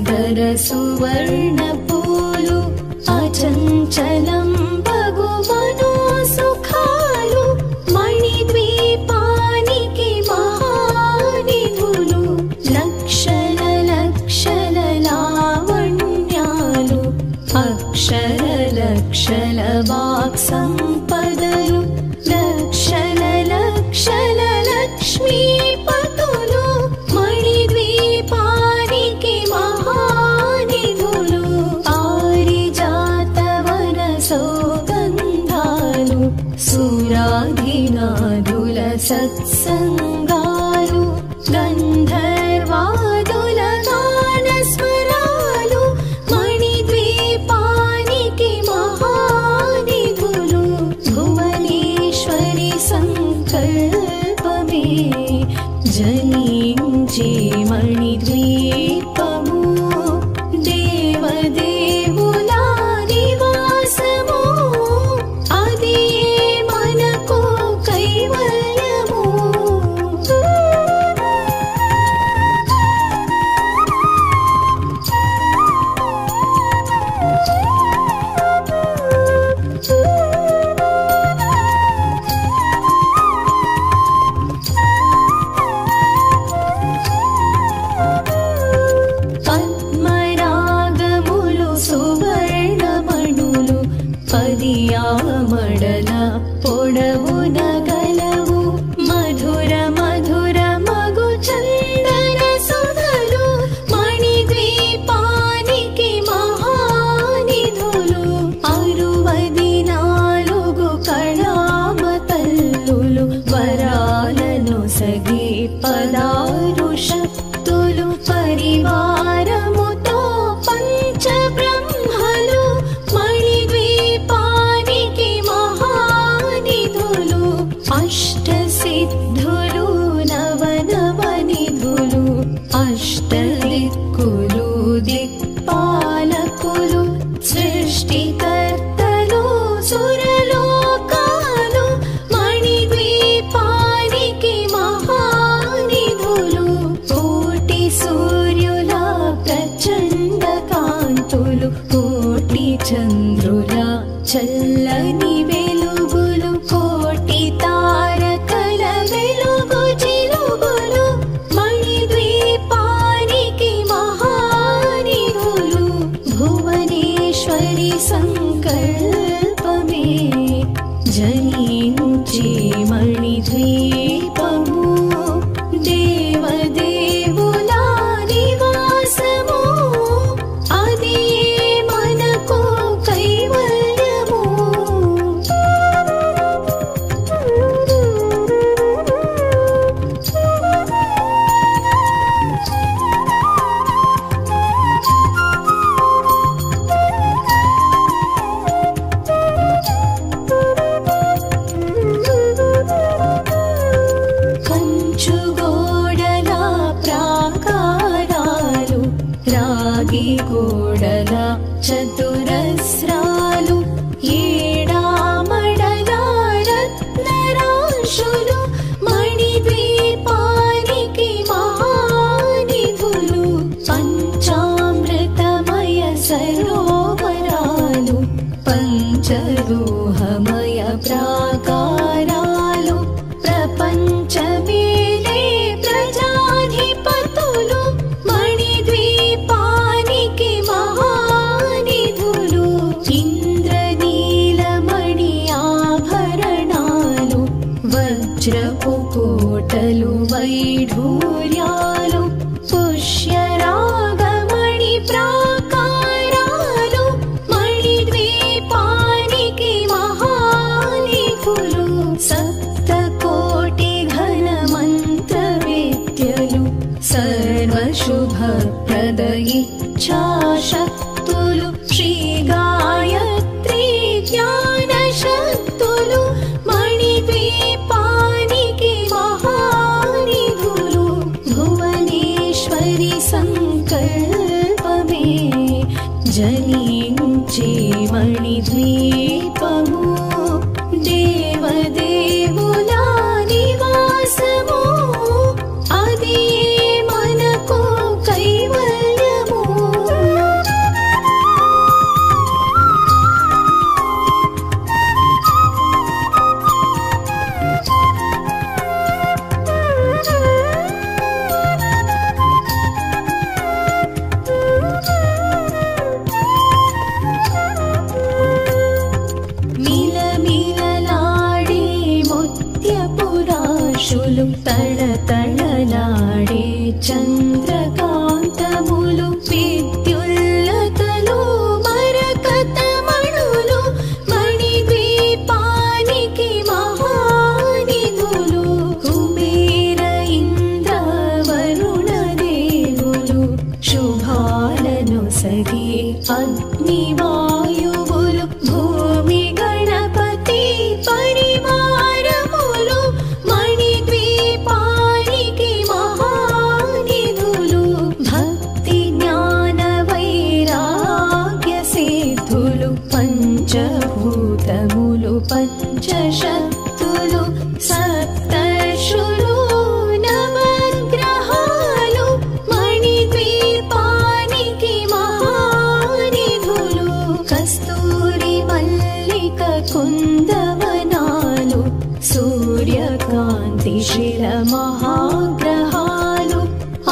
సుందర సువర్ణ పూలు అచంచలం భగువను సుఖాలు మణిద్వీపానికి మహానిధులు లక్షల లక్షల లావణ్యాలు అక్షర లక్షల వాక్ సంపదలు లక్షల లక్షల లక్ష్మీపతులు మణిద్వీపానికి మహానిధులు పారిజాతవన సౌగంధాలు సురాధినాదుల సత్సంగాలు గంధర్వాదుల గానస్వరాలు మణిద్వీపానికి మహానిధులు భువనేశ్వరి సంకల్పమే జనించే మణిద్వీపము దేవదేవుల నివాసము అది మనకు కైవల్యము. పద్మరాగములు సువర్ణమణులు పదియామడల పొడవున గలవు మధుర మధుర మగు చందన సుధలు మణిద్వీపానికి మహానిధులు 64 కళామతల్లులు వరాలను సగి 16 శక్తులు పరివారముతో పంచబ్రహ్మలు మణిద్వీపానికి మహానిధులు అష్టసిద్ధులు నవనవనిధులు అష్టదిక్కులు దిక్పాలకులు సృష్టికర్తలు సురలోకాలు మణిద్వీపానికి మహానిధులు కోటి సూర్యుల ప్రచండ కాంతులు కోటి చంద్రుల చల్లని వెలుగులు కోటి తారకల వెలుగు చిలుగులు మణిద్వీపానికి మహానిధులు భువనేశ్వరి సంకల్పమే జనించే మణిద్వీపము దేవదేవుల నివాసము అది మనకు కైవల్యము. కంచుగోడల ప్రాకారాలు రాగి గోడల చతురస్రాలు ఏడామడల రత్నరాశులు మణిద్వీపానికి మహానిధులు పంచామృతమయ సరోవరాలు పంచలోహమయ ప్రాకారాలు ప్రపంచమేలే ప్రజాధిపతులు మణిద్వీపానికి మహానిధులు ఇంద్రనీలమణి ఆభరణాలు వజ్రపు కోటలు వైఢూర్యాలు పుష్యరాగమణి ప్రాకారాలు మణిద్వీపానికి మహానిధులు సప్తకోటి ఘన మంత్ర విద్యలు సర్వశుభప్రద ఇచ్ఛాశక్తులు శ్రీ గాయత్రి జ్ఞాన శక్తులు మణిద్వీపానికి మహానిధులు భువనేశ్వరి సంకల్పమే జనించే మణిద్వీపము దేవదేవుల నివాసము అది మనకు కైవల్యము. తళతళలాడే చంద్రకాంతములు విద్యుల్లతలు మరకతమణులు మణిద్వీపానికి మహానిధులు కుబేర ఇంద్ర వరుణ దేవులు శుభాలను సగి అగ్నివాయువులు భూమి గణపతి పరివారములు మణిద్వీపానికి మహానిధులు భక్తి జ్ఞాన వైరాగ్య సిద్ధులు పంచభూతములు పంచశక్తులు సప్తర్షులు నవగ్రహాలు మణిద్వీపానికి మహానిధులు కస్తూరి మల్లిక కుందవనాలు సూర్యకాంతి శిల మహాగ్రహాలు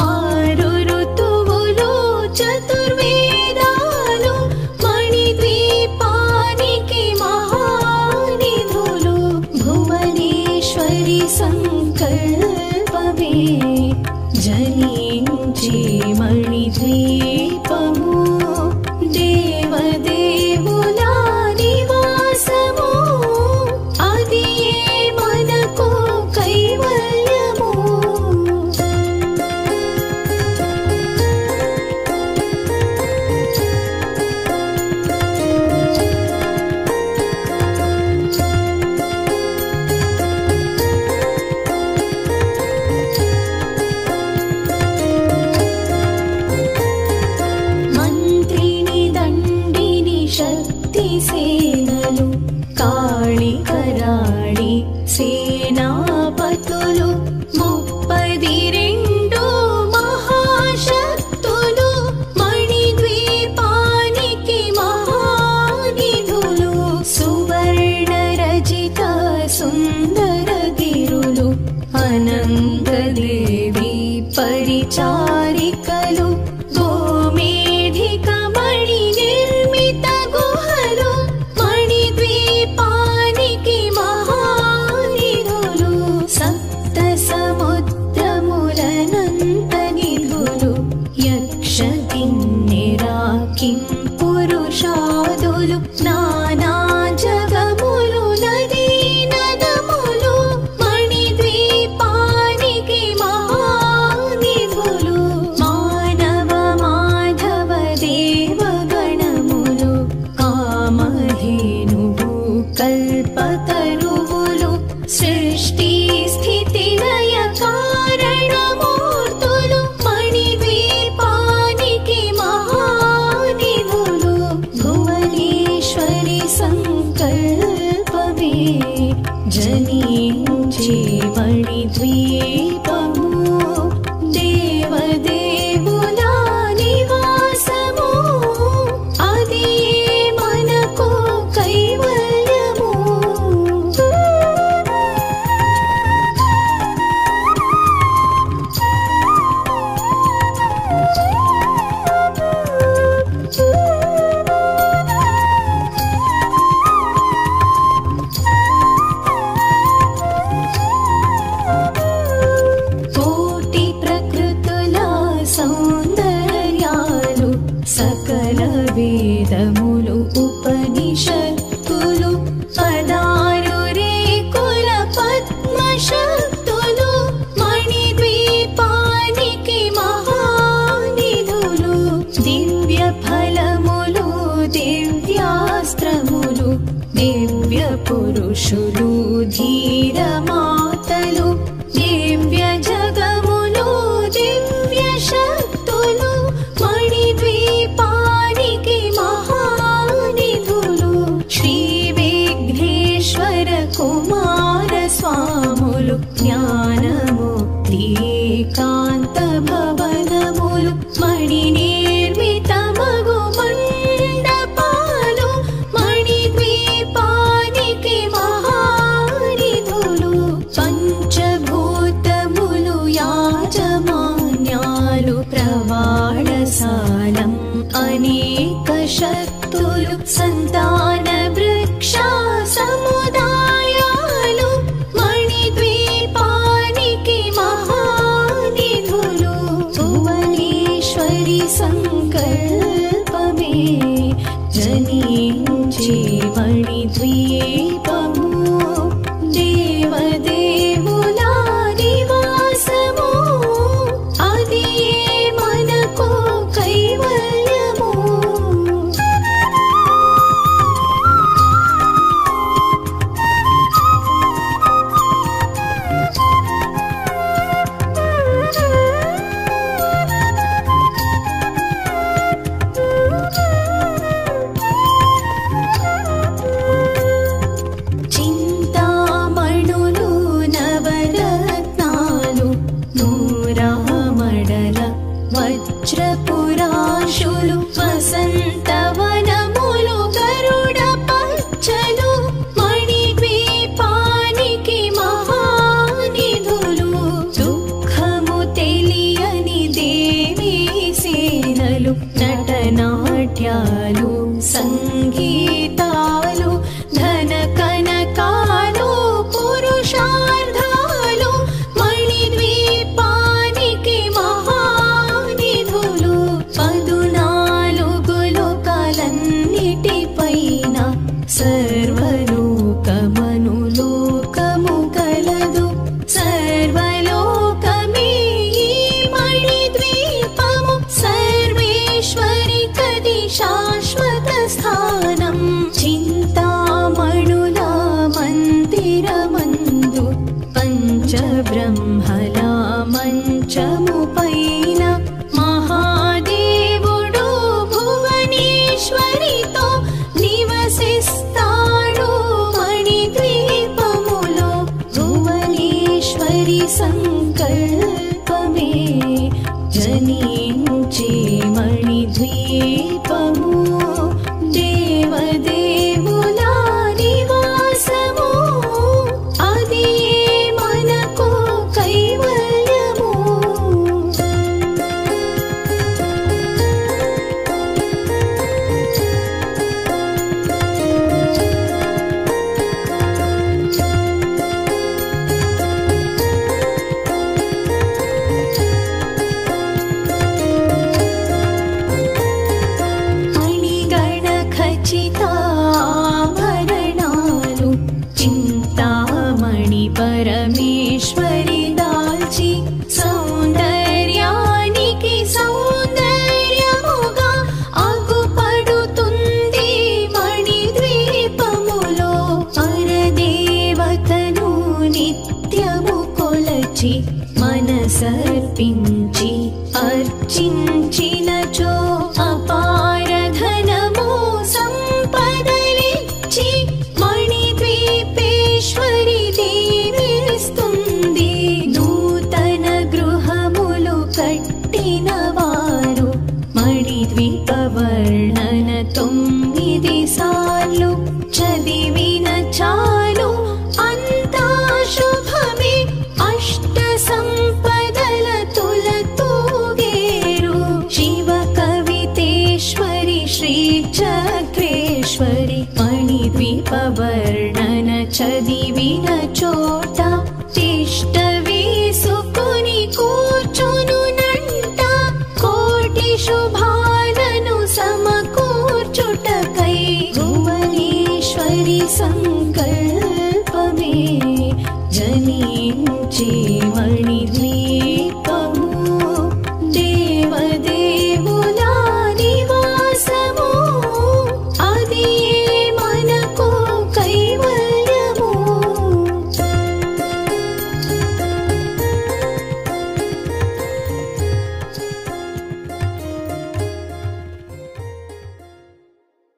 ఆరు ఋతువులు చతుర్వేదాలు మణిద్వీపానికి మహానిధులు భువనేశ్వరి సంకల్పమే జనించి మణిద్వీపము దేవదేవుల నివాసము అది మనకు కైవల్యము మంత్రిని దండిని శక్తి సేనలు కాళి కరాళి సేనాపతులు 32 మహాశక్తులు మణిద్వీపానికి మహానిధులు సువర్ణ రజిత సుందర గిరులు అనంతదేవి పరిచారికలు గోమేధిక మణి నిర్మిత గుహలు మణిద్వీపానికి మహానిధులు సప్త సముద్రములనంత నిధులు యక్ష కిన్నెరా కిం పురుషాదులు నానా జగములు నదీ నదములు మణిద్వీపానికి మహానిధులు మానవ మాధవ దేవగణములు కామధేనువు కల్పతరువులు సృష్టి స్థితి లయ కారణమూర్తులు మణిద్వీపానికి మహానిధులు భువనేశ్వరి సంకల్పమే జనించి మణిద్వీపము దేవదేవుల నివాసము అది మనకు కైవల్యము కోటి ప్రకృతుల సౌందర్యాలు సకల వేదములు ఉపనిషత్తులు 16 రేకుల పద్మశక్తులు మణిద్వీపానికి మహానిధులు దివ్య ఫలములు దివ్యాస్త్రములు దివ్య పురుషులు ధీర మాతలు దివ్య జగములు దివ్య శక్తులు మణిద్వీపానికి మహానిధులు శ్రీ విఘ్నేశ్వర కుమార స్వాములు జ్ఞానముక్తి ఏకాంత భవనములు మణి నిర్మిత మగు మండపాలు మణిద్వీపానికి మహానిధులు పంచభూతములు యాజమాన్యాలు ప్రవాళసాలం అనేక శక్తులు సంతాన వృక్ష సముదాయాలు మణిద్వీపానికి మహా నాట్యాలు సంగీతాలు ధన కనకాలు పురుషార్థాలు మణిద్వీపానికి మహానిధులు 14 లోకాలన్నిటిపైన సర్వలోకమనులోకము కలదు సర్వలోకమే ఈ మణిద్వీపము సర్వేశ్వరి కది శాశ్వత స్థానం చింతామణుల మందిరమందు పంచబ్రహ్మల మంచము పైన మహాదేవుడు భువనేశ్వరితో నివసిస్తాడు మణిద్వీపములో భువనేశ్వరి సంకల్పమే జనించే మణిద్వీపము దేవదేవుల నివాసము అది మనకు కైవల్యము మణిగణ ఖచ్చితాభరణాలు చింతామణి పరమేశ్వరి దాల్చి సౌందర్యానికి సౌందర్యముగా అగుపడుతుంది మణిద్వీపములో పరదేవతను నిత్యము కొలచి మనసర్పించి అర్చించినచో అపార ధనము సంపదలిచ్చి మణిద్వీపేశ్వరి దీవిస్తుంది నూతన గృహములు కట్టిన వారు మణిద్వీప వర్ణన 9 సార్లు చదివిన చాలు అంతా శుభమే అష్ట సంపదల తులతూగేరు శివ కవితేశ్వరి శ్రీ చక్ర